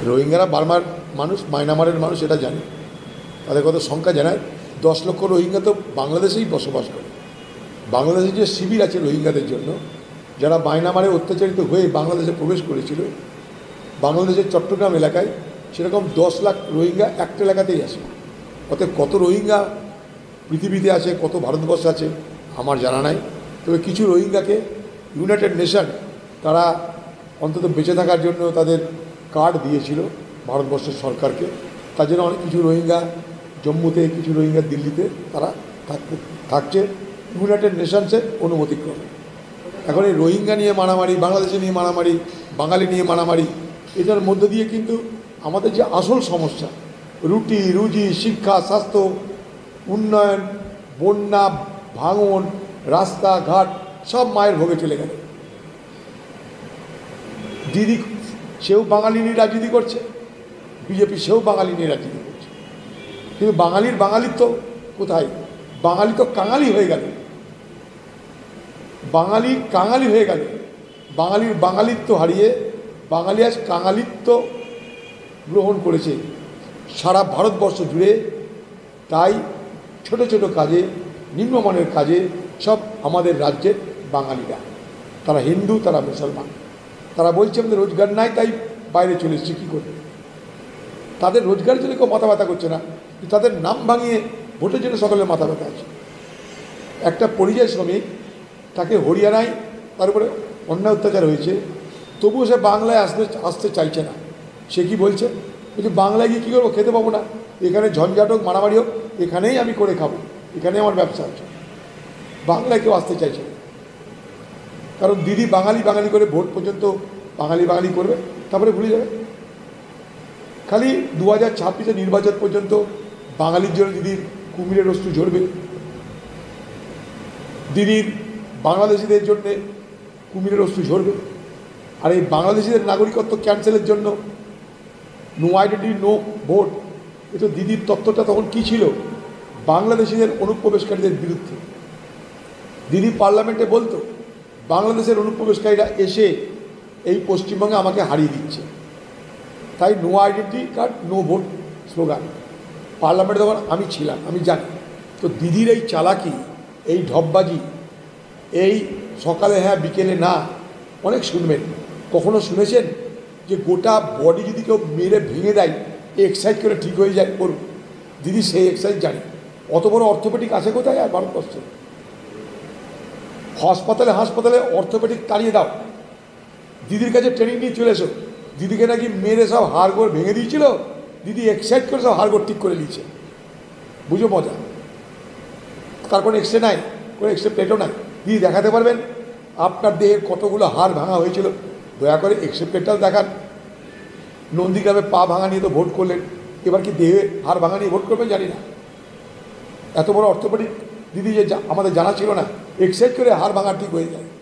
রোহিঙ্গারা বার্মার মানুষ, মায়ানমারের মানুষ, এটা জানি। তাদের কত সংখ্যা জানায়, 10 লক্ষ রোহিঙ্গা তো বাংলাদেশেই বসবাস করে। বাংলাদেশে যে শিবির আছে রোহিঙ্গাদের জন্য, যারা মায়ানমারে অত্যাচারিত হয়ে বাংলাদেশে প্রবেশ করেছিল, বাংলাদেশের চট্টগ্রাম এলাকায় সেরকম 10 লাখ রোহিঙ্গা একটা এলাকাতেই আসে। অতএব কত রোহিঙ্গা পৃথিবীতে আছে, কত ভারতবর্ষে আছে আমার জানা নাই। তবে কিছু রোহিঙ্গাকে ইউনাইটেড নেশন তারা অন্তত বেঁচে থাকার জন্য তাদের কার্ড দিয়েছিল ভারতবর্ষের সরকারকে। তার জন্য অনেক কিছু রোহিঙ্গা জম্মুতে, কিছু রোহিঙ্গা দিল্লিতে তারা থাকছে ইউনাইটেড নেশনসের অনুমতিক্রমে। এখন এই রোহিঙ্গা নিয়ে মারামারি, বাংলাদেশে নিয়ে মারামারি, বাঙালি নিয়ে মারামারি, এটার মধ্য দিয়ে কিন্তু আমাদের যে আসল সমস্যা, রুটি রুজি, শিক্ষা, স্বাস্থ্য, উন্নয়ন, বন্যা, ভাঙন, রাস্তাঘাট সব মায়ের ভোগে চলে গেল। দিদি সেও বাঙালি নিয়ে রাজনীতি করছে, বিজেপি সেও বাঙালি নিয়ে রাজনীতি করছে, কিন্তু বাঙালিত্ব কোথায়? বাঙালি তো কাঙালি হয়ে গেল, বাঙালি কাঙালি হয়ে গেল। বাঙালিত্ব হারিয়ে বাঙালি আজ কাঙালিত্ব গ্রহণ করেছে সারা ভারতবর্ষ জুড়ে। তাই ছোট ছোট কাজে, নিম্নমানের কাজে সব আমাদের রাজ্যের বাঙালিরা, তারা হিন্দু, তারা মুসলমান, তারা বলছে আমাদের রোজগার নাই তাই বাইরে চলে এসছে। কী করবে? তাদের রোজগারের জন্য কেউ মাথা ব্যথা করছে না, তাদের নাম ভাঙিয়ে ভোটের জন্য সকলের মাথা ব্যথা আছে। একটা পরিযায়ী শ্রমিক, তাকে হরিয়ানায় তার উপরে অন্যায় অত্যাচার হয়েছে, তবুও সে বাংলায় আসতে চাইছে না। সে কি বলছে? বলছে বাংলায় গিয়ে কী করবো, খেতে পাবো না, এখানে ঝঞ্ঝাট হোক, মারামারি হোক, এখানেই আমি করে খাবো, এখানেই আমার ব্যবসা আছে। বাংলায় কেউ আসতে চাইছে না, কারণ দিদি বাঙালি করে ভোট পর্যন্ত বাঙালি করবে, তারপরে ভুলে যাবে। খালি 2026 নির্বাচন পর্যন্ত বাঙালির জন্য দিদির কুমিরের অস্ত্র ঝরবে, দিদির বাংলাদেশিদের জন্য কুমিরের অস্ত্র ঝরবে। আর এই বাংলাদেশিদের নাগরিকত্ব ক্যান্সেলের জন্য নো আইডেন্টি নো ভোট, এ তো দিদির তত্ত্বটা তখন কী ছিল? বাংলাদেশিদের অনুপ্রবেশকারীদের বিরুদ্ধে। দিদি পার্লামেন্টে বলতো বাংলাদেশের অনুপ্রবেশকারীরা এসে এই পশ্চিমবঙ্গে আমাকে হারিয়ে দিচ্ছে, তাই no identity card no vote slogan. পার্লামেন্টে তখন আমি ছিলাম, আমি জানি। তো দিদির এই চালাকি, এই ঢপবাজি, এই সকালে হ্যাঁ বিকেলে না, অনেক শুনবেন। কখনো শুনেছেন যে গোটা বডি যদি কেউ মেরে ভেঙে দেয়, এক্সারসাইজ করে ঠিক হয়ে যায়? করুন, দিদি সেই এক্সারসাইজ জানি। অত বড় অর্থোপেডিক আছে কোথায় আর ভারতবর্ষে? হাসপাতালে অর্থোপেডিক তাড়িয়ে দাও, দিদির কাছে ট্রেনিং নিয়ে চলে এসো। দিদিকে নাকি মেরে সব হাড়গোড় ভেঙে দিয়েছিল, দিদি এক্সারসাইজ করে সব হাড়গোড় ঠিক করে নিয়েছে। বুঝো মজা? তার কোনো এক্সরে নাই, কোনো এক্সরে প্লেটও নাই। দিদি দেখাতে পারবেন আপনার দেহের কতগুলো হাড় ভাঙা হয়েছিল? দয়া করে এক্সরে প্লেটটাও দেখান। নন্দীগ্রামে পা ভাঙা নিয়ে তো ভোট করলেন, এবার কি দেহে হাড় ভাঙা নিয়ে ভোট করবেন জানি না। এত বড় অর্থোপেডিক দিদি যে আমাদের জানা ছিল না, এক্সারসাইজ করে হাড় ভাঙা ঠিক হয়ে যায়।